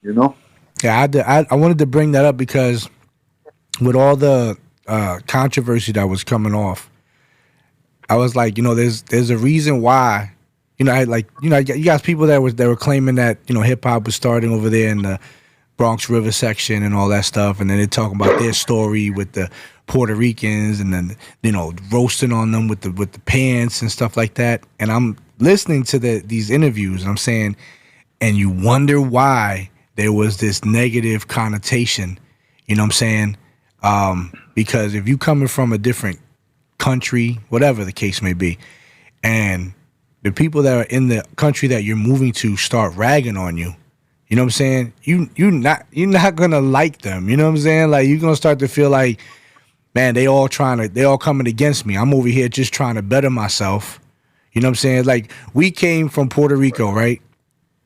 You know? Yeah, I wanted to bring that up because with all the controversy that was coming off, I was like, there's a reason why. You got people that were claiming that hip hop was starting over there in the Bronx River section and all that stuff, and then they're talking about their story with the Puerto Ricans, and then roasting on them with the pants and stuff like that. And I'm listening to these interviews, and I'm saying, and you wonder why there was this negative connotation. You know what I'm saying? Because if you coming from a different country, whatever the case may be, and the people that are in the country that you're moving to start ragging on you, you know what I'm saying? You're not gonna like them. You know what I'm saying? Like you're gonna start to feel like, man, they all coming against me. I'm over here just trying to better myself. You know what I'm saying? Like we came from Puerto Rico, right?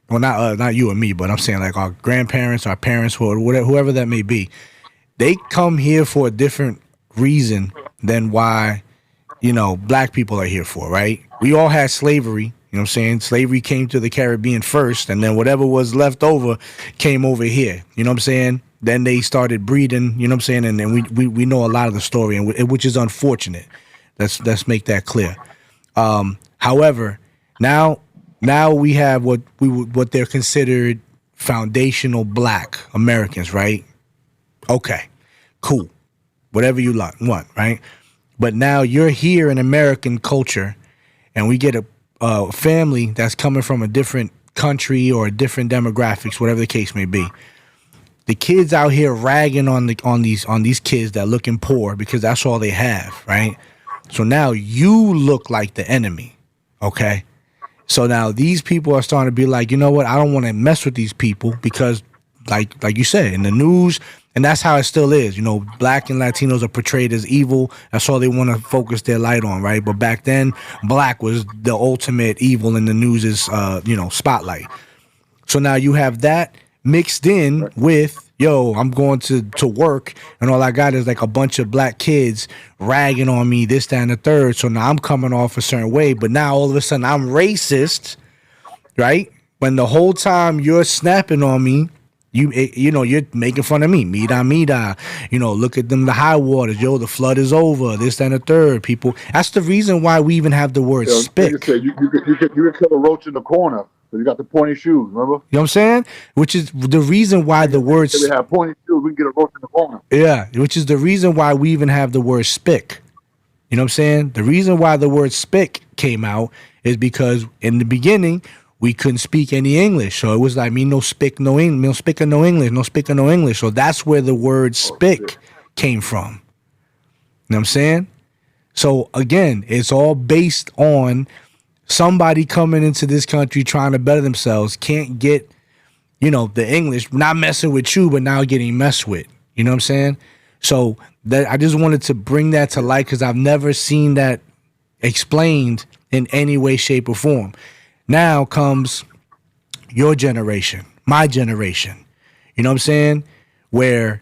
Well, not you and me, but I'm saying like our grandparents, our parents, whoever that may be. They come here for a different reason than why black people are here for, right? We all had slavery. You know what I'm saying? Slavery came to the Caribbean first, and then whatever was left over came over here. You know what I'm saying? Then they started breeding. You know what I'm saying? And then we know a lot of the story, and which is unfortunate. Let's make that clear. However, now we have what they're considered foundational black Americans, right? Okay, cool. Whatever you want, right? But now you're here in American culture, and we get a family that's coming from a different country or a different demographics, whatever the case may be. The kids out here ragging on these kids that looking poor because that's all they have, right? So now you look like the enemy, okay? So now these people are starting to be like, you know what? I don't want to mess with these people because, like you said, in the news, and that's how it still is. Black and Latinos are portrayed as evil. That's all they want to focus their light on, right? But back then, black was the ultimate evil in the news's, spotlight. So now you have that mixed in Right. with, yo, I'm going to work, and all I got is like a bunch of black kids ragging on me, this, that, and the third. So now I'm coming off a certain way, but now all of a sudden I'm racist, right? When the whole time you're snapping on me, you're making fun of me. Mira. Look at them, the high waters. Yo, the flood is over. This, that, and the third. People. That's the reason why we even have the word Like you spick. said, you could kill a roach in the corner. So you got the pointy shoes, remember? You know what I'm saying? Which is the reason why the word, If we have pointy shoes, we can get a roach in the corner. yeah, which is the reason why we even have the word spick. You know what I'm saying? The reason why the word spick came out is because in the beginning we couldn't speak any English, so it was like me no spick no English, no spick no English, no spick no English. So that's where the word Oh spick shit! came from. You know what I'm saying? So again, it's all based on somebody coming into this country trying to better themselves, can't get, the English, not messing with you, but now getting messed with. You know what I'm saying? So that I just wanted to bring that to light because I've never seen that explained in any way, shape, or form. Now comes your generation, my generation. You know what I'm saying? Where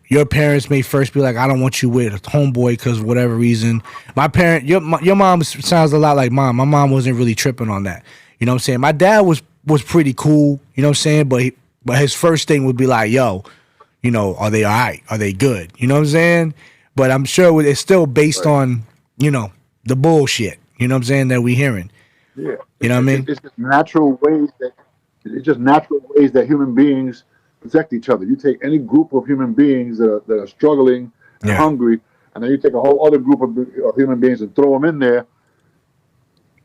your parents may first be like, I don't want you with a homeboy because of whatever reason. Your mom sounds a lot like mine. My mom wasn't really tripping on that. You know what I'm saying? My dad was pretty cool. You know what I'm saying? But his first thing would be like, yo, are they all right? Are they good? You know what I'm saying? But I'm sure it's still based Right. on, the bullshit. You know what I'm saying that we hearing. Yeah. You know what I mean? It's just natural ways that human beings protect each other. You take any group of human beings that are struggling and Yeah. hungry, and then you take a whole other group of human beings and throw them in there.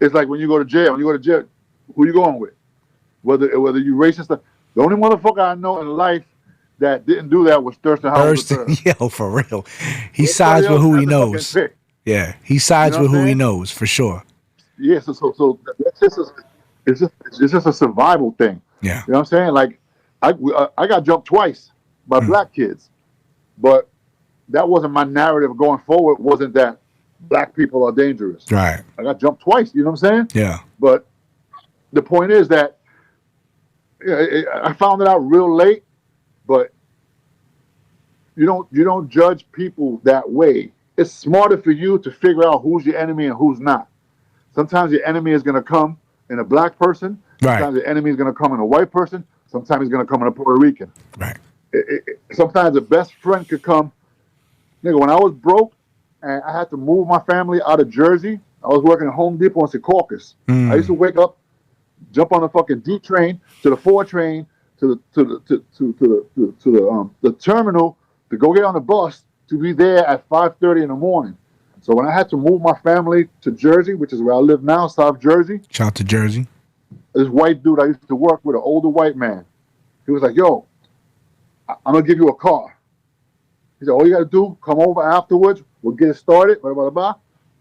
It's like when you go to jail. When you go to jail, who you going with? Whether you racist, the only motherfucker I know in life that didn't do that was Thurston Howard the Thurston, third. yo, for real. He Everybody sides with else who had he to fucking knows. pick. Yeah, he You sides know with what I'm who he saying? knows for sure. Yeah. So it's just a survival thing. Yeah. You know what I'm saying? Like I got jumped twice by Mm. black kids, but that wasn't my narrative going forward. Wasn't that black people are dangerous? Right. I got jumped twice. You know what I'm saying? Yeah. But the point is that I found it out real late. But you don't judge people that way. It's smarter for you to figure out who's your enemy and who's not. Sometimes your enemy is going to come in a black person. Right. Sometimes your enemy is going to come in a white person. Sometimes he's gonna come in a Puerto Rican. Right. Sometimes the best friend could come. Nigga, when I was broke and I had to move my family out of Jersey, I was working at Home Depot in Secaucus. I used to wake up, jump on the fucking D train to the 4 train to the terminal to go get on the bus to be there at 5:30 in the morning. So when I had to move my family to Jersey, which is where I live now, South Jersey. Shout out to Jersey. This white dude I used to work with, an older white man. He was like, "Yo, I'm gonna give you a car." He said, "All you gotta do, come over afterwards. We'll get it started, blah blah blah.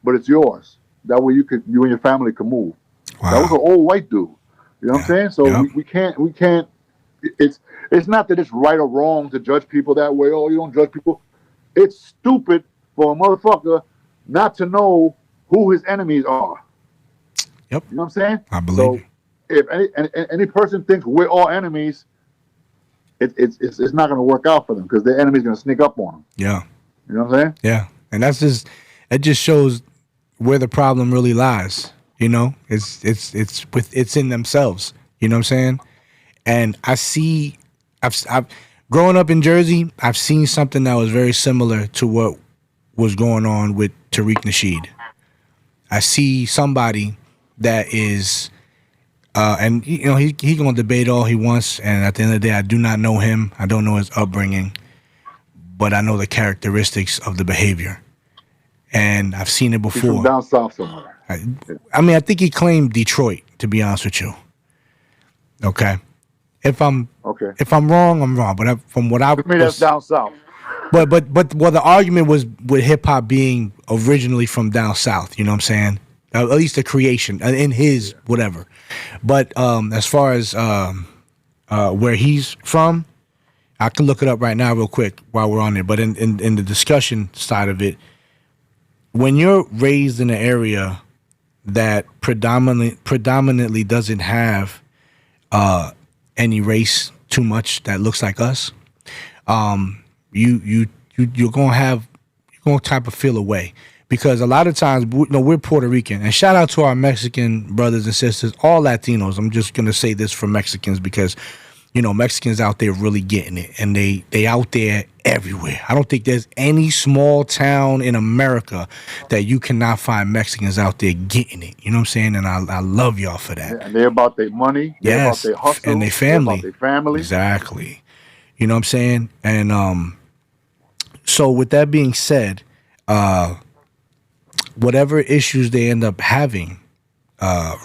But it's yours. That way you and your family can move." Wow. That was an old white dude. You know what I'm saying? So Yep. we can't. It's not that it's right or wrong to judge people that way. Oh, you don't judge people. It's stupid for a motherfucker not to know who his enemies are. Yep. You know what I'm saying? I believe you. If any person thinks we're all enemies, it's not going to work out for them because their enemy's going to sneak up on them. Yeah. You know what I'm saying? Yeah. And it just shows where the problem really lies. You know, it's in themselves. You know what I'm saying? And I've growing up in Jersey, I've seen something that was very similar to what was going on with Tariq Nasheed. I see somebody that is, and you know, he gonna debate all he wants, and at the end of the day, I do not know him. I don't know his upbringing, but I know the characteristics of the behavior, and I've seen it before. He's from down south somewhere. I mean, I think he claimed Detroit, to be honest with you. Okay. If I'm wrong, I'm wrong. But from what I to me, that's down south. But well, the argument was with hip hop being originally from down south. You know what I'm saying? At least the creation in his whatever. But as far as where he's from, I can look it up right now real quick while we're on there. But in the discussion side of it, when you're raised in an area that predominantly doesn't have any race too much that looks like us, you're gonna type of feel away, because a lot of times we're Puerto Rican, and shout out to our Mexican brothers and sisters, all Latinos. I'm just gonna say this for Mexicans because Mexicans out there really getting it, and they out there everywhere. I don't think there's any small town in America that you cannot find Mexicans out there getting it. You know what I'm saying? And I love y'all for that. Yeah, and they're about their money. They're about their hustle. And their family. They're about their family. Exactly. You know what I'm saying? And so with that being said, whatever issues they end up having,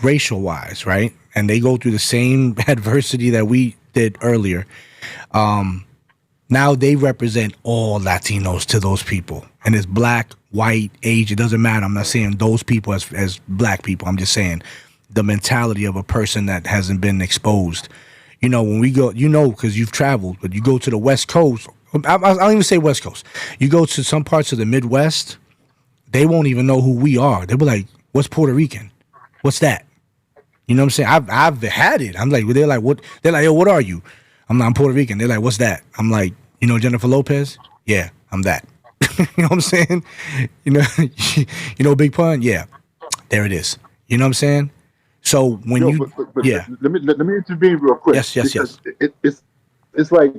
racial wise, right? And they go through the same adversity that we did earlier. Now they represent all Latinos to those people. And it's black, white, age, it doesn't matter. I'm not saying those people as black people. I'm just saying the mentality of a person that hasn't been exposed. When we go, because you've traveled, but you go to the West Coast. I don't even say West Coast. You go to some parts of the Midwest, they won't even know who we are. They'll be like, "What's Puerto Rican? What's that?" You know what I'm saying? I've had it. I'm like, they're like, what? They're like, "Yo, what are you?" I'm Puerto Rican. They're like, "What's that?" I'm like, Jennifer Lopez? Yeah, I'm that. You know what I'm saying? Big Pun? Yeah, there it is. You know what I'm saying? So when yeah. Let me intervene real quick. Yes. It's like,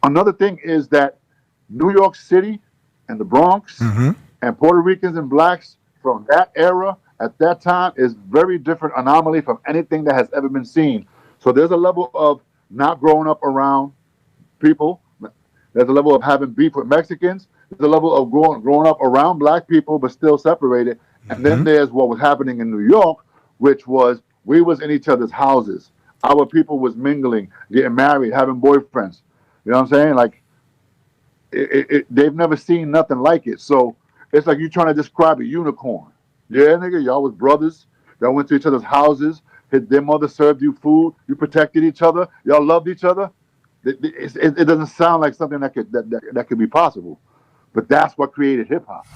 another thing is that New York City and the Bronx and Puerto Ricans and blacks from that era at that time is very different anomaly from anything that has ever been seen. So there's a level of not growing up around people. There's a level of having beef with Mexicans. There's a level of growing up around black people but still separated. And then there's what was happening in New York, which was we was in each other's houses. Our people was mingling, getting married, having boyfriends. You know what I'm saying? Like, they've never seen nothing like it. So it's like you trying to describe a unicorn. Yeah, nigga, y'all was brothers. Y'all went to each other's houses. Their mother served you food. You protected each other. Y'all loved each other. It doesn't sound like something that could be possible. But that's what created hip hop.